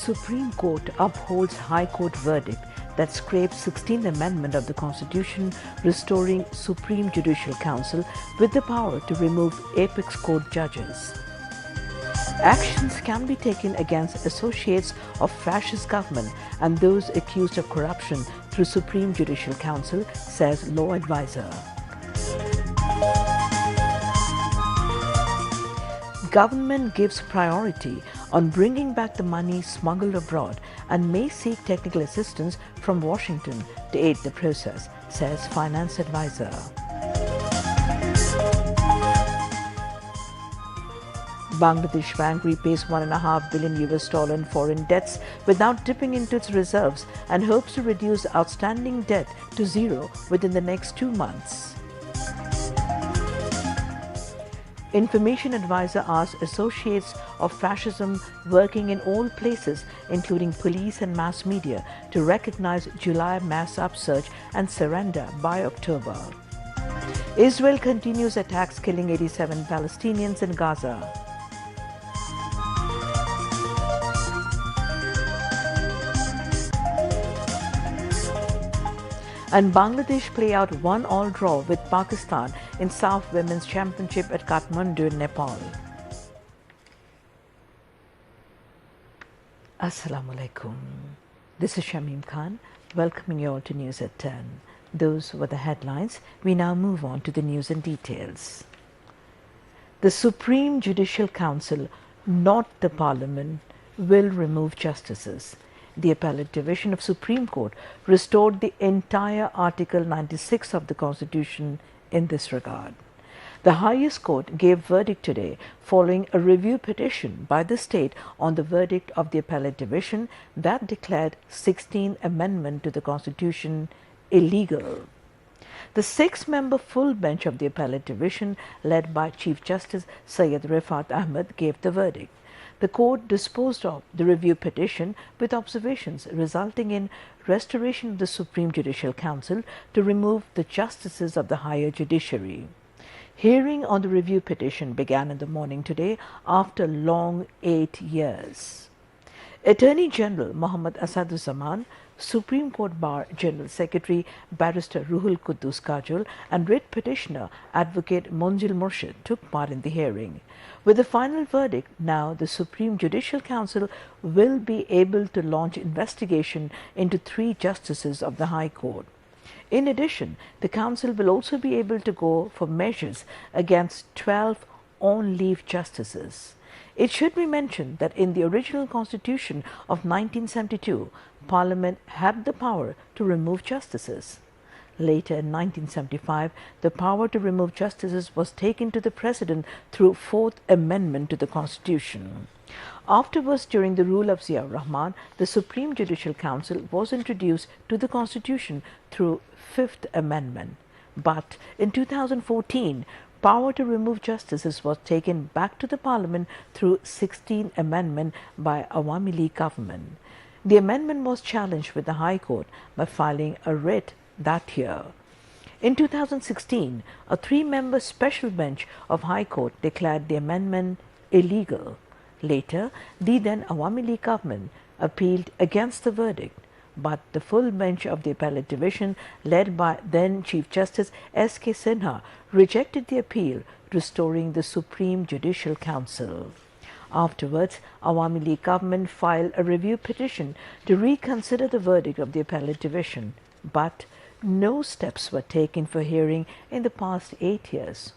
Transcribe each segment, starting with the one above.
Supreme Court upholds High Court verdict that scrapes 16th Amendment of the Constitution, restoring Supreme Judicial Council with the power to remove apex court judges. Actions can be taken against associates of fascist government and those accused of corruption through Supreme Judicial Council, says law advisor. Government gives priority on bringing back the money smuggled abroad and may seek technical assistance from Washington to aid the process, says finance advisor. Bangladesh Bank repays $1.5 billion in foreign debts without dipping into its reserves and hopes to reduce outstanding debt to zero within the next 2 months. Information advisor asks associates of fascism working in all places, including police and mass media, to recognize July mass upsurge and surrender by October. Israel continues attacks, killing 87 Palestinians in Gaza. And Bangladesh play out 1-1 draw with Pakistan in South Women's Championship at Kathmandu, Nepal. Assalamu alaikum. This is Shamim Khan, welcoming you all to News at 10. Those were the headlines. We now move on to the news and details. The Supreme Judicial Council, not the Parliament, will remove justices. The Appellate Division of Supreme Court restored the entire Article 96 of the Constitution in this regard. The highest court gave verdict today following a review petition by the state on the verdict of the Appellate Division that declared 16th Amendment to the Constitution illegal. The 6-member full bench of the Appellate Division, led by Chief Justice Syed Rifat Ahmed, gave the verdict. The court disposed of the review petition with observations, resulting in restoration of the Supreme Judicial Council to remove the justices of the higher judiciary. Hearing on the review petition began in the morning today after long 8 years. Attorney General Mohammad Asaduzzaman, Supreme Court Bar General Secretary Barrister Ruhul Quddus Kajol and writ petitioner Advocate Monjil Murshid took part in the hearing. With the final verdict, now the Supreme Judicial Council will be able to launch investigation into 3 justices of the High Court. In addition, the Council will also be able to go for measures against 12 on-leave justices. It should be mentioned that in the original Constitution of 1972, Parliament had the power to remove justices. Later in 1975, the power to remove justices was taken to the President through 4th Amendment to the Constitution. Afterwards, during the rule of Ziaur Rahman, the Supreme Judicial Council was introduced to the Constitution through 5th Amendment. But in 2014, power to remove justices was taken back to the Parliament through 16th Amendment by Awami League government. The amendment was challenged with the High Court by filing a writ that year. In 2016, a 3-member special bench of High Court declared the amendment illegal. Later, the then Awami League government appealed against the verdict, but the full bench of the Appellate Division, led by then Chief Justice S.K. Sinha, rejected the appeal, restoring the Supreme Judicial Council. Afterwards, Awami League government filed a review petition to reconsider the verdict of the Appellate Division, but no steps were taken for hearing in the past 8 years.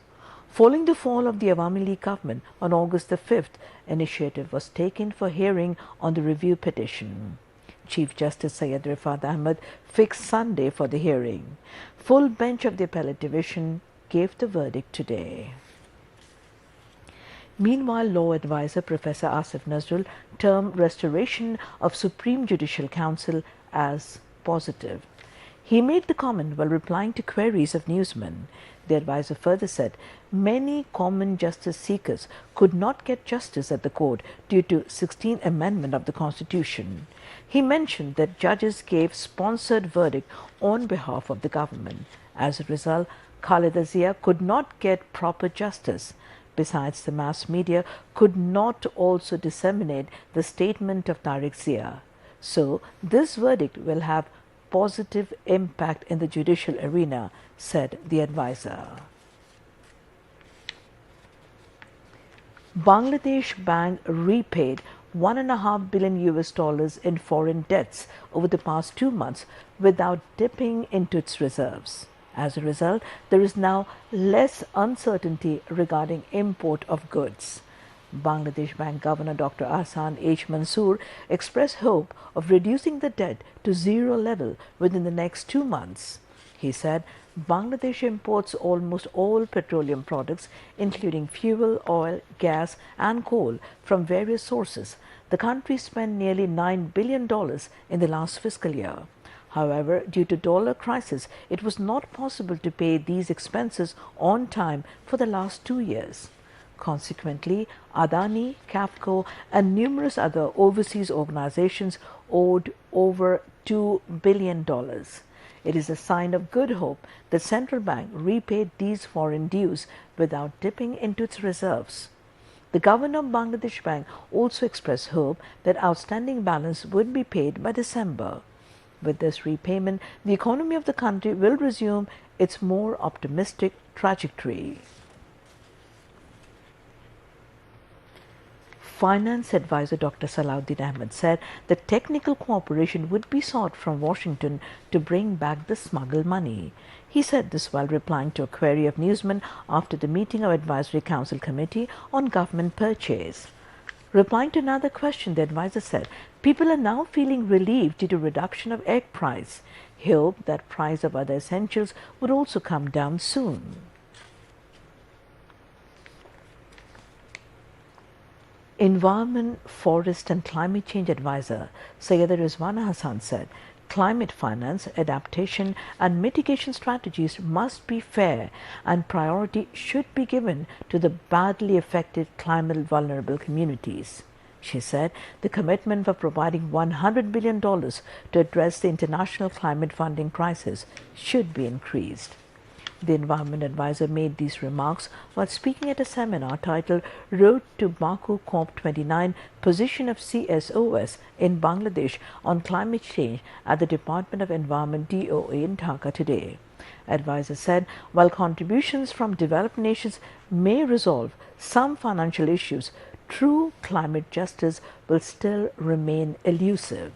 Following the fall of the Awami League government on August the 5th, initiative was taken for hearing on the review petition. Chief Justice Syed Rifat Ahmed fixed Sunday for the hearing. Full bench of the Appellate Division gave the verdict today. Meanwhile, law advisor Professor Asif Nazrul termed restoration of Supreme Judicial Council as positive. He made the comment while replying to queries of newsmen. The advisor further said many common justice seekers could not get justice at the court due to 16th Amendment of the Constitution. He mentioned that judges gave sponsored verdict on behalf of the government. As a result, Khaleda Zia could not get proper justice. Besides, the mass media could not also disseminate the statement of Tariq Zia. So, this verdict will have positive impact in the judicial arena, said the advisor. Bangladesh Bank repaid $1.5 billion in foreign debts over the past 2 months without dipping into its reserves. As a result, there is now less uncertainty regarding import of goods. Bangladesh Bank Governor Dr. Ahsan H. Mansoor expressed hope of reducing the debt to zero level within the next 2 months. He said Bangladesh imports almost all petroleum products, including fuel, oil, gas, and coal, from various sources. The country spent nearly $9 billion in the last fiscal year. However, due to dollar crisis, it was not possible to pay these expenses on time for the last 2 years. Consequently, Adani, Qafco, and numerous other overseas organizations owed over $2 billion. It is a sign of good hope that central bank repaid these foreign dues without dipping into its reserves. The governor of Bangladesh Bank also expressed hope that outstanding balance would be paid by December. With this repayment, the economy of the country will resume its more optimistic trajectory. Finance advisor Dr. Salahuddin Ahmed said that technical cooperation would be sought from Washington to bring back the smuggled money. He said this while replying to a query of newsmen after the meeting of Advisory Council Committee on Government Purchase. Replying to another question, the advisor said, people are now feeling relieved due to reduction of egg price. He hoped that price of other essentials would also come down soon. Environment, Forest and Climate Change Advisor Sayyida Rizwana Hassan said, climate finance, adaptation and mitigation strategies must be fair and priority should be given to the badly affected climate vulnerable communities. She said the commitment for providing $100 billion to address the international climate funding crisis should be increased. The Environment Advisor made these remarks while speaking at a seminar titled Road to Baku COP29 Position of CSOS in Bangladesh on Climate Change at the Department of Environment DOA in Dhaka today. Advisor said while contributions from developed nations may resolve some financial issues, true climate justice will still remain elusive.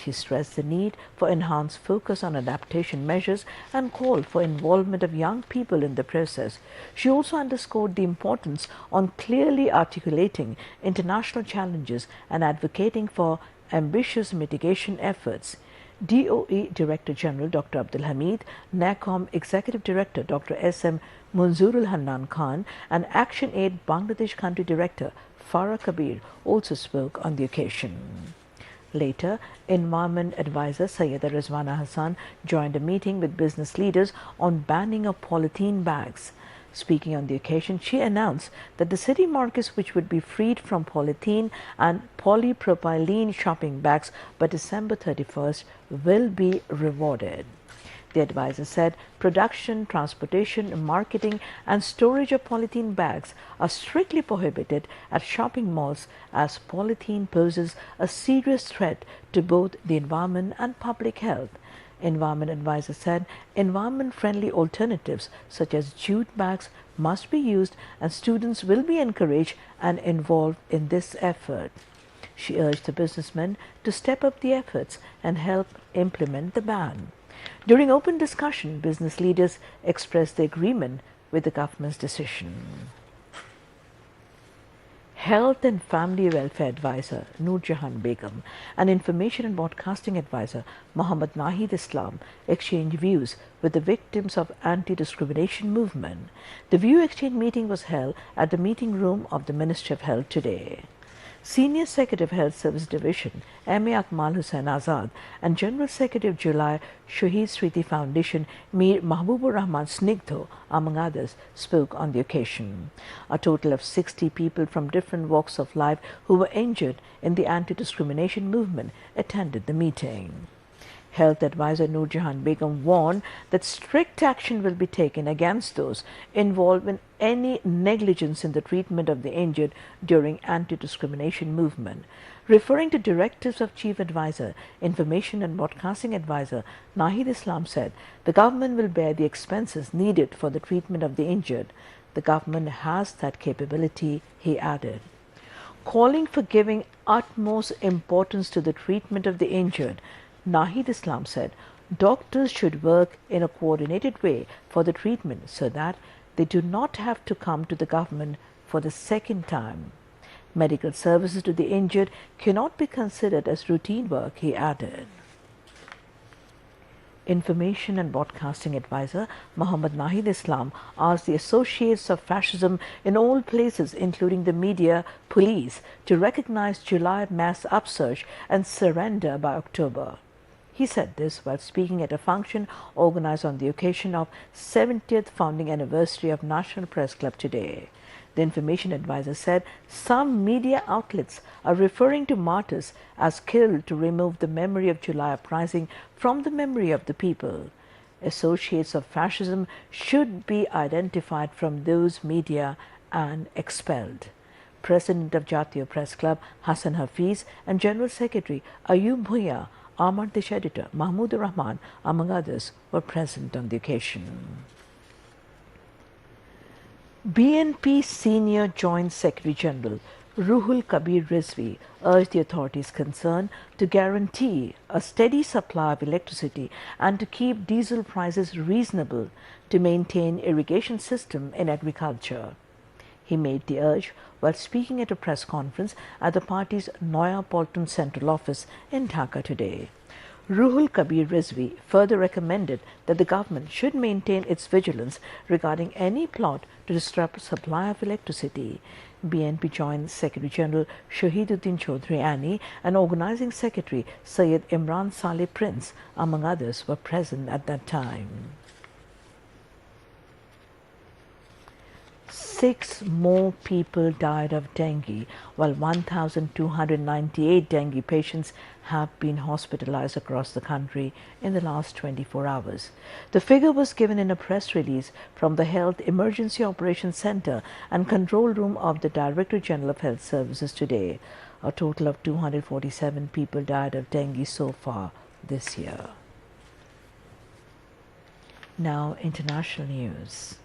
She stressed the need for enhanced focus on adaptation measures and called for involvement of young people in the process. She also underscored the importance on clearly articulating international challenges and advocating for ambitious mitigation efforts. DOE Director General Dr. Abdul Hamid, NACOM Executive Director Dr. S.M. Munzurul Hannan Khan and Action Aid Bangladesh Country Director Farah Kabir also spoke on the occasion. Later, Environment Advisor Sayyida Rizwana Hassan joined a meeting with business leaders on banning of polythene bags. Speaking on the occasion, she announced that the city markets which would be freed from polythene and polypropylene shopping bags by December 31st will be rewarded. The advisor said production, transportation, marketing and storage of polythene bags are strictly prohibited at shopping malls as polythene poses a serious threat to both the environment and public health. Environment Advisor said environment-friendly alternatives such as jute bags must be used and students will be encouraged and involved in this effort. She urged the businessmen to step up the efforts and help implement the ban. During open discussion, business leaders expressed their agreement with the government's decision. Health and Family Welfare Advisor Noor Jahan Begum and Information and Broadcasting Advisor Muhammad Nahid Islam exchanged views with the victims of anti-discrimination movement. The view exchange meeting was held at the meeting room of the Ministry of Health today. Senior Secretary of Health Service Division M.A. Akmal Hussain Azad and General Secretary of July Shaheed Smriti Foundation Mir Mahbubur Rahman Snigdho, among others, spoke on the occasion. A total of 60 people from different walks of life who were injured in the anti-discrimination movement attended the meeting. Health advisor Noor Jahan Begum warned that strict action will be taken against those involved in any negligence in the treatment of the injured during anti-discrimination movement. Referring to directives of Chief Advisor, Information and Broadcasting Advisor Nahid Islam said the government will bear the expenses needed for the treatment of the injured. The government has that capability, he added. Calling for giving utmost importance to the treatment of the injured, Nahid Islam said doctors should work in a coordinated way for the treatment so that they do not have to come to the government for the second time. Medical services to the injured cannot be considered as routine work, he added. Information and Broadcasting Advisor Muhammad Nahid Islam asked the associates of fascism in all places, including the media, police, to recognize July mass upsurge and surrender by October. He said this while speaking at a function organized on the occasion of 70th founding anniversary of National Press Club today. The information advisor said some media outlets are referring to martyrs as killed to remove the memory of July uprising from the memory of the people. Associates of fascism should be identified from those media and expelled. President of Jatiya Press Club Hassan Hafiz and General Secretary Ayub Bhuiya, Ahmad Dish editor Mahmood Rahman, among others, were present on the occasion. BNP Senior Joint Secretary General Ruhul Kabir Rizvi urged the authorities concerned to guarantee a steady supply of electricity and to keep diesel prices reasonable to maintain irrigation system in agriculture. He made the urge while speaking at a press conference at the party's Noya Polton Central Office in Dhaka today. Ruhul Kabir Rizvi further recommended that the government should maintain its vigilance regarding any plot to disrupt supply of electricity. BNP Joint Secretary General Shahiduddin Chaudhry Ani and Organizing Secretary Syed Imran Saleh Prince, among others, were present at that time. 6 more people died of dengue, while 1,298 dengue patients have been hospitalized across the country in the last 24 hours. The figure was given in a press release from the Health Emergency Operations Center and Control Room of the Director General of Health Services today. A total of 247 people died of dengue so far this year. Now, international news.